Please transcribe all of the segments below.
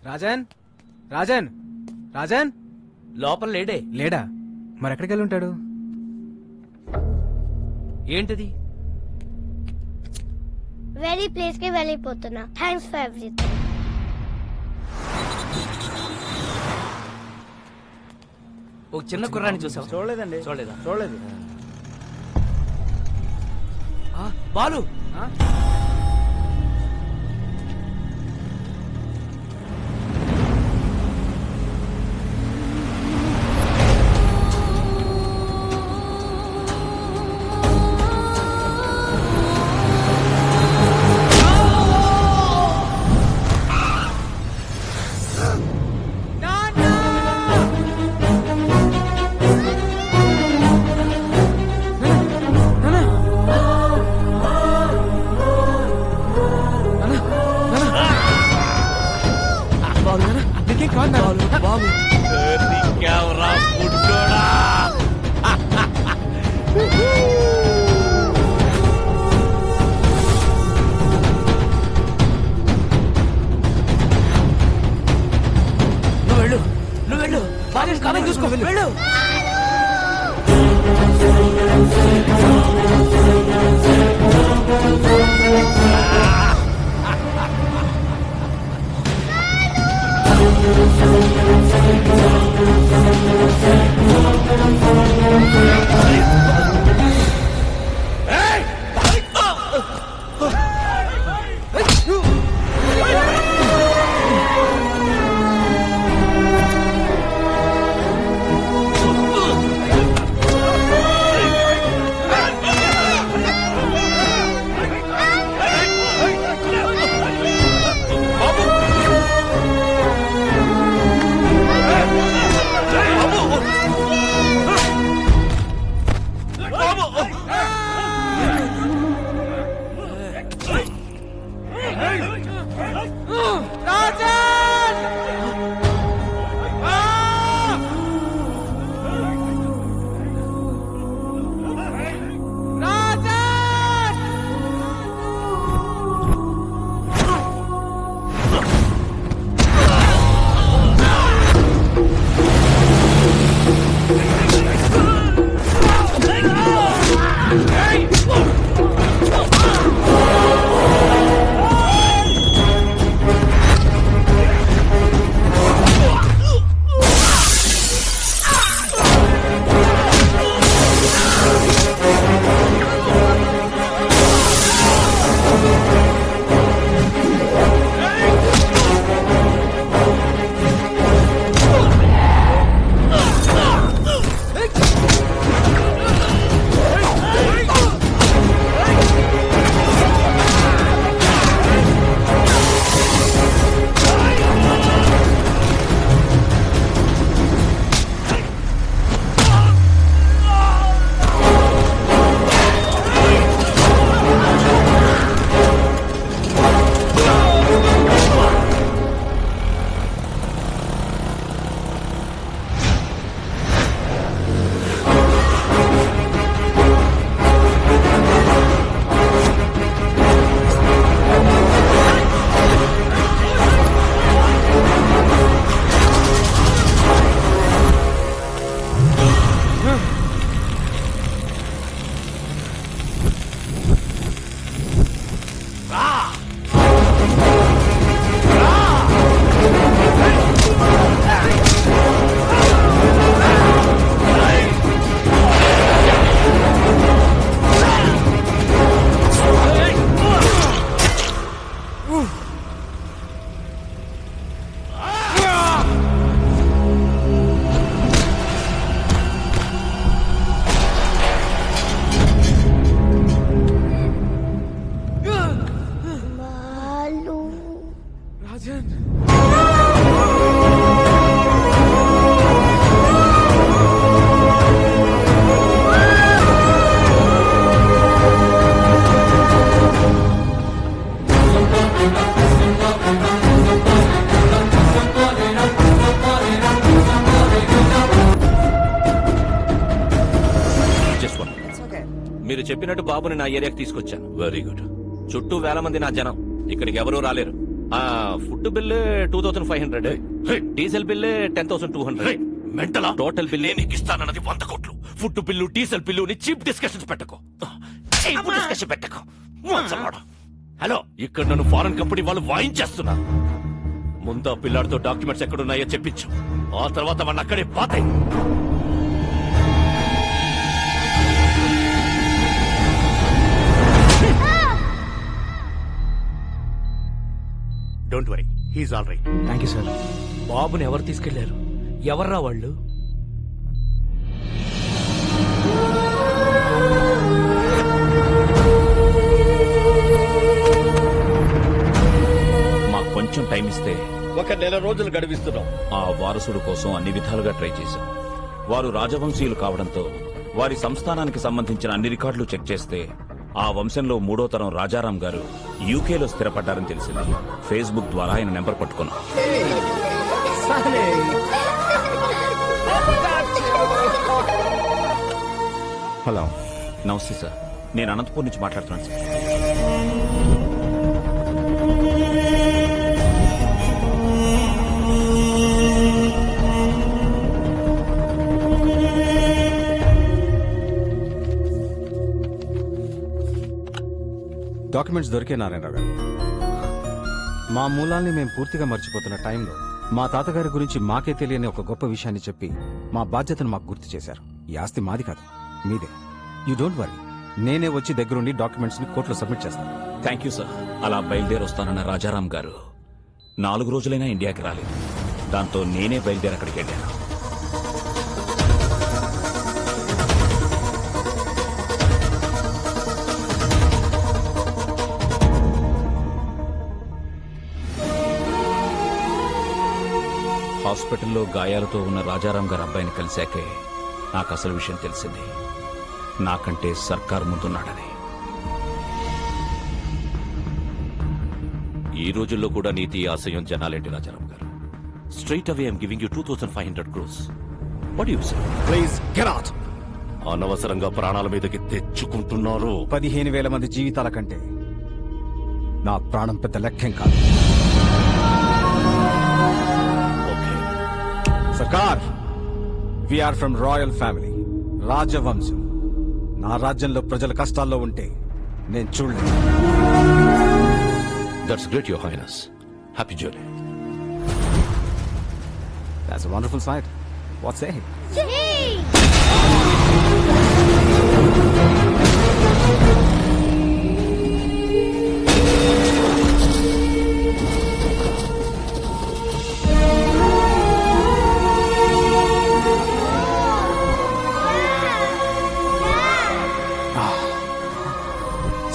రాజన్ రాజన్ రాజన్ లోపల లేడే. లేడా? మరి ఎక్కడికి వెళ్ళి ఉంటాడు? ఏంటిది? వేరే ప్లేస్ కి వెళ్ళిపోతున్నా. Thanks for everything. ఒక చిన్న కుర్రాన్ని చూసావా? చూడలేదండి. చూడలేదా? చూడలేదు. బాలు బాబు నువ్వు వెళ్ళు బాబు కామెంట్ చూసుకో వెళ్ళు. మీరు చెప్పినట్టు బాబుని నా ఏరియాకి తీసుకొచ్చాను. Very good. చుట్టూ వేల మంది నా జనం, ఇక్కడికి ఎవరూ రాలేరు. Food bill 2500, diesel bill 10,200. మెంటలా టోటల్ బిల్ నీకు ఇస్తానన్నది 100 కోట్లు. Food bill, diesel bill cheap discussions పెట్టకు. డిస్కషన్ పెట్టకు. హలో, ఇక్కడ నన్ను ఫారెన్ కంపెనీ వాళ్ళు వాయించేస్తున్నారు. ముందు ఆ పిల్లాడితో డాక్యుమెంట్స్ ఎక్కడున్నాయో చెప్పించు. ఆ తర్వాత మన అక్కడే పాతాయి. Don't worry, he's all right. Thank you sir. బాబుని ఎవరు తీసుకెళ్లారు? ఎవర్రా వాళ్ళు? మాకు కొంచెం టైం ఇస్తే 1 నెల రోజులు గడివిస్తున్నాం. ఆ వారసుడు కోసం అన్ని విధాలుగా ట్రై చేశాం. వారు రాజవంశీయులు కావడంతో వారి సంస్థానానికి సంబంధించిన అన్ని రికార్డులు చెక్ చేస్తే ఆ వంశంలో 3వ తరం రాజారాం గారు యూకేలో స్థిరపడ్డారని తెలిసింది. ఫేస్బుక్ ద్వారా ఆయన నెంబర్ పట్టుకున్నాం. హలో, నమస్తే సార్, నేను అనంతపూర్ నుంచి మాట్లాడుతున్నాను సార్. డాక్యుమెంట్స్ దొరికే నారాయణరావు గారు. మా మూలాల్ని మేము పూర్తిగా మర్చిపోతున్న టైంలో మా తాతగారి గురించి మాకే తెలియని ఒక గొప్ప విషయాన్ని చెప్పి మా బాధ్యతను మాకు గుర్తు చేశారు. ఈ ఆస్తి మాది కాదు, మీదే. యూ డోంట్ వరీ, నేనే వచ్చి దగ్గరుండి డాక్యుమెంట్స్ ని కోర్టులో సబ్మిట్ చేస్తాను. Thank you sir. అలా బయలుదేరి వస్తానన్న రాజారాం గారు 4 రోజులైనా ఇండియాకి రాలేదు. దాంతో నేనే బయలుదేరి అక్కడికి వెళ్ళాను. హాస్పిటల్లో గాయాలతో ఉన్న రాజారాం గారి అబ్బాయిని కలిశాకే నాకు అసలు విషయం తెలిసింది. నాకంటే సర్కార్ ముందున్నాడని. ఈ రోజుల్లో కూడా నీతి ఆశయం జనాలేంటి రాజారాం గారు? Straight away I'm giving you 2,500 crores. What you say? Please get out. అనవసరంగా ప్రాణాల మీదకి తెచ్చుకుంటున్నారు. 15,000 మంది జీవితాల కంటే నా ప్రాణం పెద్ద లెక్కేం కాదు. ఓకే సర్కార్, వీఆర్ ఫ్రమ్ రాయల్ ఫ్యామిలీ, రాజవంశం. నా రాజ్యంలో ప్రజల కష్టాల్లో ఉంటే నేను చూడలేదు. That's great your highness. Happy journey. That's a wonderful sight. What say?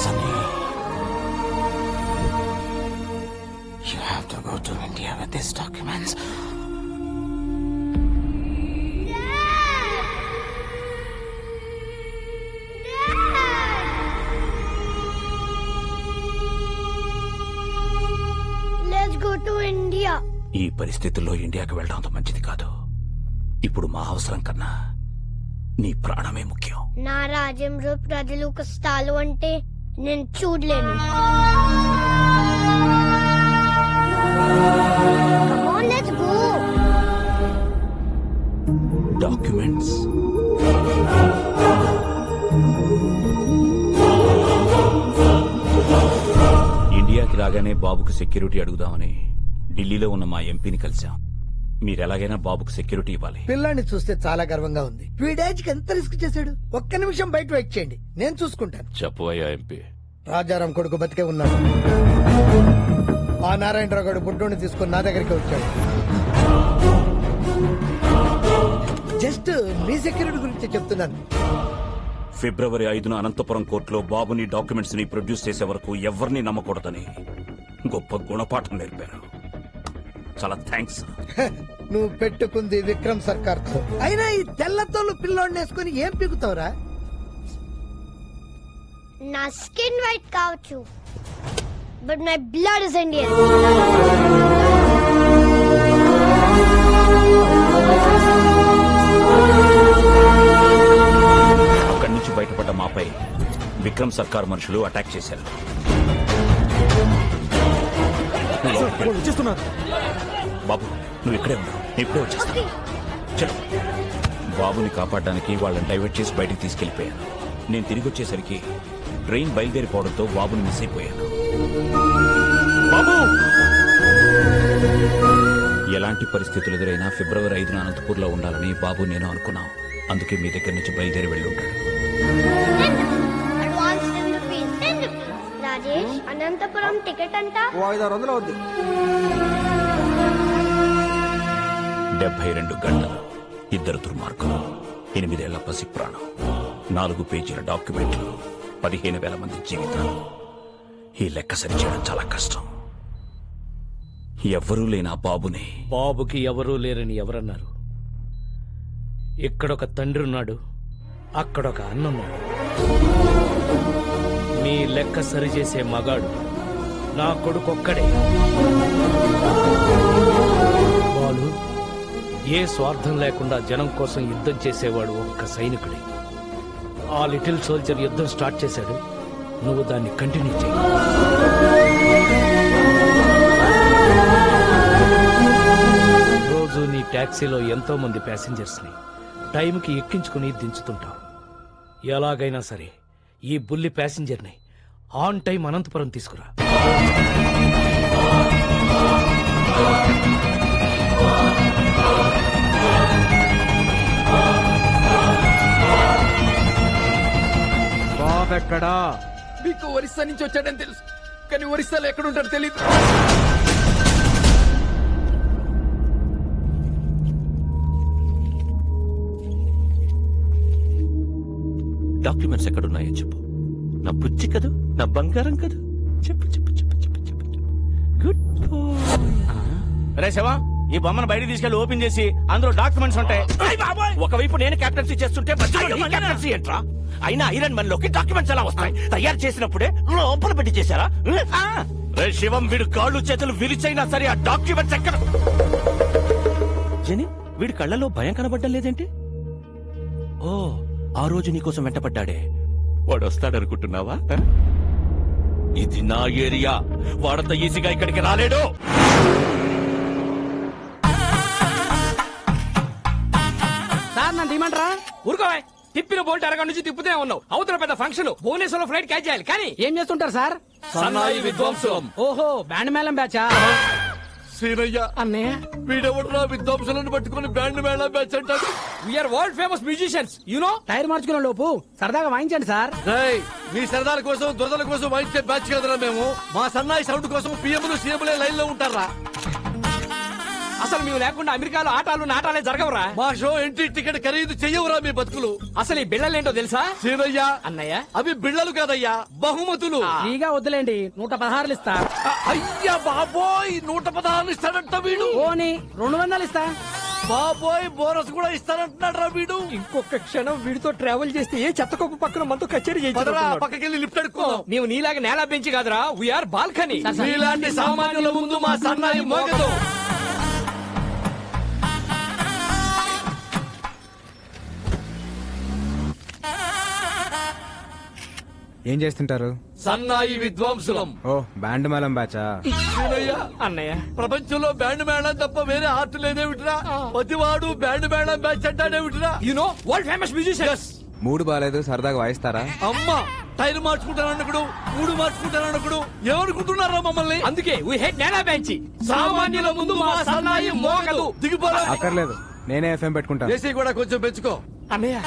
Sunny, you have to go to India with these documents. Let's go to India. ఈ పరిస్థితుల్లో ఇండియాకి వెళ్ళడం అంత మంచిది కాదు. ఇప్పుడు మా అవసరం కన్నా నీ ప్రాణమే ముఖ్యం. నా రాజ్యంలో ప్రజలు కష్టాలు అంటే నేను చూడలేను. Come on, let's go. Documents ఇండియాకి రాగానే బాబుకు సెక్యూరిటీ అడుగుదామని ఢిల్లీలో ఉన్న మా ఎంపీని కలిశాం. మీరెలాగైనా బాబుకు సెక్యూరిటీ ఇవ్వాలి. పిల్లాన్ని చూస్తే చాలా గర్వంగా ఉంది. వీడేజ్కి ఎంత రిస్క్ చేశాడు. ఒక్క నిమిషం బయట వెయిట్ చేయండి, నేను చూసుకుంటాను. చెప్పు అయ్యా ఎంపీ. రాజారాం కొడుకు బతికే ఉన్నాడు. ఆ నారాయణరావు గారు బుడ్డోని తీసుకుని నా దగ్గరికి వచ్చాడు. జస్ట్ మీ సెక్యూరిటీ గురించి చెప్తున్నాను. ఫిబ్రవరి 5న అనంతపురం కోర్టులో బాబుని డాక్యుమెంట్స్ ని ప్రొడ్యూస్ చేసే వరకు ఎవరిని నమ్మకూడదని గొప్ప గుణపాఠం నేర్పారు. చాలా థ్యాంక్స్. నువ్వు పెట్టుకుంది విక్రమ్ సర్కార్ తో. అయినా ఈ తెల్లతోలు పిల్లోడిని వేసుకుని ఏం పీకుతావురా? నా స్కిన్ వైట్ కావచ్చు, but my blood is Indian. అక్కడి నుంచి బయటపడ్డ మాపై విక్రమ్ సర్కార్ మనుషులు అటాక్ చేశారు. బాబు నువ్వు ఇక్కడే ఉన్నావు, నేను ఇప్పుడే వచ్చేస్తాను. చలో. బాబుని కాపాడడానికి వాళ్ళని డైవర్ట్ చేసి బయటికి తీసుకెళ్లిపోయాను. నేను తిరిగి వచ్చేసరికి ట్రైన్ బయలుదేరిపోవడంతో బాబుని మిస్ అయిపోయాను. బాబు! ఎలాంటి పరిస్థితులు ఎదురైనా ఫిబ్రవరి 5న అనంతపూర్లో ఉండాలని బాబు నేను అనుకున్నాం. అందుకే మీ దగ్గర నుంచి బయలుదేరి వెళ్ళి ఉంటాడు. Advance 10 rupees. 10 rupees. Rajesh, Anantapur ticket అంట 500 అవుద్ది. 72 గంటలు, 2 దుర్మార్గులు, 8 ఏళ్ల పసి ప్రాణం, 4 పేజీల డాక్యుమెంట్లు, 15,000 మంది జీవితాలు. ఈ లెక్క సరిచేయడం చాలా కష్టం. ఎవ్వరూ లేని ఆ బాబుని. బాబుకి ఎవరూ లేరని ఎవరన్నారు? ఇక్కడొక తండ్రి ఉన్నాడు, అక్కడొక అన్నున్నాడు. మీ లెక్క సరిచేసే మగాడు నా కొడుకొక్కడే. బాలు ఏ స్వార్థం లేకుండా జనం కోసం యుద్ధం చేసేవాడు ఒక్క సైనికుడే. ఆ లిటిల్ సోల్జర్ యుద్ధం స్టార్ట్ చేశాడు, నువ్వు దాన్ని కంటిన్యూ చేయి. రోజు నీ టాక్సీలో ఎంతో మంది ప్యాసింజర్స్ ని టైంకి ఎక్కించుకుని దించుతుంటావు. ఎలాగైనా సరే ఈ బుల్లి ప్యాసింజర్ ని ఆన్ టైం అనంతపురం తీసుకురా. బాబెక్కడా? మీకు ఒరిస్సా నుంచి వచ్చాడని తెలుసు, కానీ ఒరిస్సాలో ఎక్కడుంటాడో తెలియదు. డాక్యుమెంట్స్ ఎక్కడున్నాయో చెప్పు. నా బుజ్జి కదూ, నా బంగారం కదూ. చెప్పు చెప్పు చెప్పు చెప్పు చెప్పు. గుడ్ రే శివా, ఈ బొమ్మను బయట తీసుకెళ్లి ఓపెన్ చేసి అందులో డాక్యుమెంట్స్ ఉంటాయి. ఒకవైపు నేను కెప్టెన్సీ చేస్తుంటే మధ్యలో నీ కెప్టెన్సీ ఏంట్రా? అయినా ఐరన్ మన్ లోకి డాక్యుమెంట్స్ ఎలా వస్తాయి? తయారు చేసినప్పుడే లోపల పెట్టి చేశారా? రే శివం, వీడు కాళ్ళు చేతులు విరిచైనా సరే ఆ డాక్యుమెంట్స్ ఎక్కడ? జని, వీడి కళ్ళలో భయం కనబడ్డం లేదేంటి? ఓ, ఆ రోజు నీకోసం వెంటపడ్డాడే, వాడు వస్తాడనుకుంటున్నావా? ఇది నా ఏరియా, వాడంత ఈజీగా ఇక్కడికి రాలేడు. సార్ నన్ను తీయమంటారా? ఊరుకోవా, తిప్పిన బోల్ట్ అరగంట నుంచి తిప్పుతే ఉన్నావు. అవతల పెద్ద ఫంక్షన్, భువనేశ్వరంలో ఫ్లైట్ క్యాచ్ చేయాలి. కానీ ఏం చేస్తుంటారు సార్? సన్నాయి విద్వాంసులం. ఓహో, బ్యాండ్ మేళం బ్యాచా? సీనయ్య, అన్నయ్య, వీడెవడరా విద్వాంసులను పట్టుకుని బ్యాండ్ మేళం బ్యాచ్ అంటాడు? We're world famous musicians, you know. Tyre మార్చుకునే లోపు సరదాగా వాయించండి సార్. రేయ్, మీ సరదాల కోసం దురదల కోసం వాయించే బ్యాచ్ కదరా మేము. మా సన్నాయి సౌండ్ కోసం పిఎంలు సీఎంలే లైన్ లో ఉంటారా? అసలు మేము లేకుండా అమెరికాలో ఆటాలు నాటాలే జరగవురా. మా షో ఎంట్రీ టికెట్ ఖరీదు చెయ్యవురా మీ బతుకులు. అసలు ఈ బిళ్ళలేంటో తెలుసా? సీనయ్య, అన్నయ్య, అవి బిళ్ళలు కాదయ్యా, బహుమతులు. ఫ్రీగా వద్దులేండి, 116 ఇస్తా. అయ్యా బాబోయ్, 116 ఇస్తాడంట వీడు. ఓని 200 ఇస్తా. బాబోయ్, బోనస్ కూడా ఇస్తానంటున్నాడు రా వీడు. ఇంకొక క్షణం వీడితో ట్రావెల్ చేస్తే ఏ చెత్తకొప్పు పక్కన మనతో కచేరీ పదరా, పక్కకెళ్ళి లిఫ్ట్ అడుక్కుందాం. నీవు నీలాగా నేల బెంచి కాదురా, వీఆర్ బాల్కనీ. మీలాంటి సామాన్యుల ముందు మా సన్నాయి మోగదు. ఏం చేస్తుంటారు? సన్నాయి విద్వాంసులం. ఓ, బ్యాండ్ మేళం బ్యాచా? సీనయ్య, అన్నయ్య, ప్రపంచంలో బ్యాండ్ మేళం తప్ప వేరే ఆర్ట్ లేదేమిట్రా? ప్రతివాడు బ్యాండ్ మేళం బ్యాచ్ అంటాడేమిట్రా? You know world famous musicians. మూడు బాలేదు, సరదాగా వాయిస్తారా? అమ్మా, టైర్ మార్చుకుంటానన్నకుడు, మూడు మార్చుకుంటానన్నకుడు ఏమనుకుంటున్నారా మమ్మల్ని? అందుకే వీ హేట్ నేల బెంచి. సామాన్యుల ముందు మా సన్నాయి మోగదు. దిగిపోరా. అక్కర్లేదు, నేనే ఎఫ్ఎం పెట్టుకుంటాను. ఏసీ కూడా కొంచెం పెంచుకో. అన్నయ్య,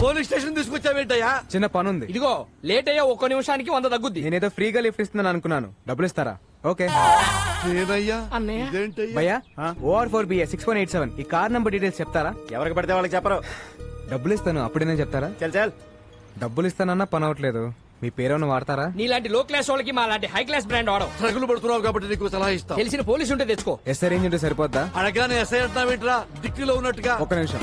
పోలీస్ స్టేషన్ తీసుకొచ్చావేంటయ్యా? చిన్న పనుంది. ఇదిగో లేట్ అయ్యా, ఒక్క నిమిషానికి 100 తగ్గుద్ది. నేనేదో ఫ్రీగా లిఫ్ట్ ఇస్తున్నాను అనుకున్నాను. డబ్బులు ఇస్తారా? ఓకే. ఏదయ్యా? అన్నయ్య, ఇదేంటయ్యా? భయ్యా, OR4BA 6187 ఈ కార్ నంబర్ డీటెయిల్స్ చెప్తారా? ఎవరికి పడితే వాళ్ళకి చెప్పరు. డబ్బులు ఇస్తాను, అప్పుడేనే చెప్తారా? చల్ చల్. డబ్బులు ఇస్తానన్నా పని అవట్లేదు. మీ పేరేమన్నా వాడతారా? నీలాంటి లో క్లాస్ వాళ్ళకి మా లాంటి హై క్లాస్ బ్రాండ్ వాడవు. ట్రగులు పడుతున్నావు కాబట్టి నీకు సలహా ఇస్తా. తెలిసిన పోలీసు ఉంటే తెచ్చుకో. ఎస్ఐ రేంజ్ ఉంటే సరిపోద్దా? అడగానే ఎస్ఐ అంటున్నావేంట్రా? దిక్కులో ఉన్నట్టుగా. ఒక్క నిమిషం.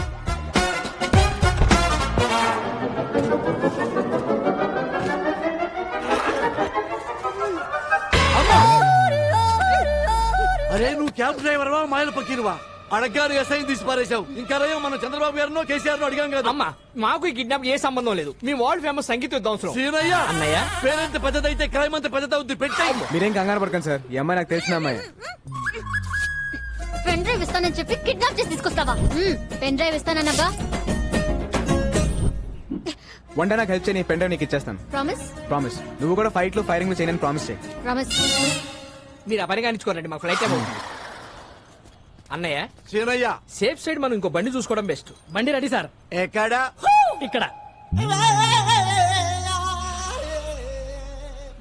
అరే, నువ్వు క్యాబ్ డ్రైవర్వా మాయల పక్కీరువా? అడగారు ఎస్ఐ తీసి పారేశావు. ఇంకా రయ్యం మనం చంద్రబాబు గారినో కేసీఆర్ అడిగాం కదా. అమ్మా మాకు ఈ కిడ్నాప్ ఏ సంబంధం లేదు. మీ వరల్డ్ ఫేమస్ సంగీత విద్వాంసులు. సీనయ్య అన్నయ్య పేరెంత పెద్దదైతే క్రైమ్ అంత పెద్దదవుద్ది. పెట్టాయి. మీరేం కంగారు పడకండి సార్, ఈ అమ్మాయి నాకు తెలిసిన అమ్మాయి. పెన్ డ్రైవ్ ఇస్తానని చెప్పి కిడ్నాప్ చేసి తీసుకొస్తావా? పెన్ డ్రైవ్ ఇస్తానన్నగా. వన్ డే నాకు హెల్ప్ చేయి, పెన్ డ్రైవ్ నీకు ఇచ్చేస్తాను. ప్రామిస్? ప్రామిస్. నువ్వు కూడా ఫైట్ లో ఫైరింగ్ లో చేయని ప్రామిస్ చేయి. ప్రామిస్. మీరు ఆ పని కానిచ్చుకోరండి, మా ఫ్లైట్ ఏమో అన్నయ్య. సీనయ్య సేఫ్ సైడ్ మనం ఇంకో బండి చూసుకోవడం బెస్ట్. బండి రెడీ సార్. ఎక్కడ? ఇక్కడ.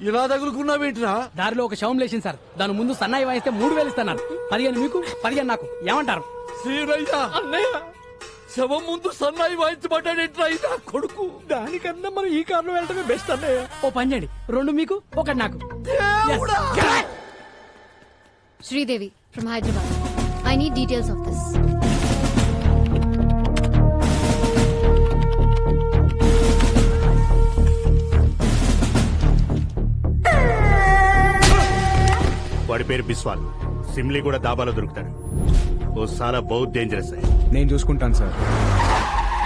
ఇలా తగులుకున్నావేంటిరా? దారిలో ఒక శవం లేచింది సార్. దాని ముందు సన్నాయి వాయిస్తే 3000 ఇస్తున్నారు. 15 మీకు, 15 నాకు. ఏమంటారు? సీనయ్య అన్నయ్య శవం ముందు సన్నాయి వాయించబడ్డాడేంట్రా ఇదా కొడుకు? దానికన్నా మనం ఈ కారులో వెళ్ళటమే బెస్ట్ అన్నయ్య. ఓ పని చేయండి, 2 మీకు, 1 నాకు. Sridevi from Hyderabad. I need details of this. వాడి పేరు బిస్వాల్. సిమ్లీ కూడా దాబాలో దొరుకుతాడు. ఓ సాలా బహుత్ డేంజరస్. నేను చూసుకుంటాను సార్.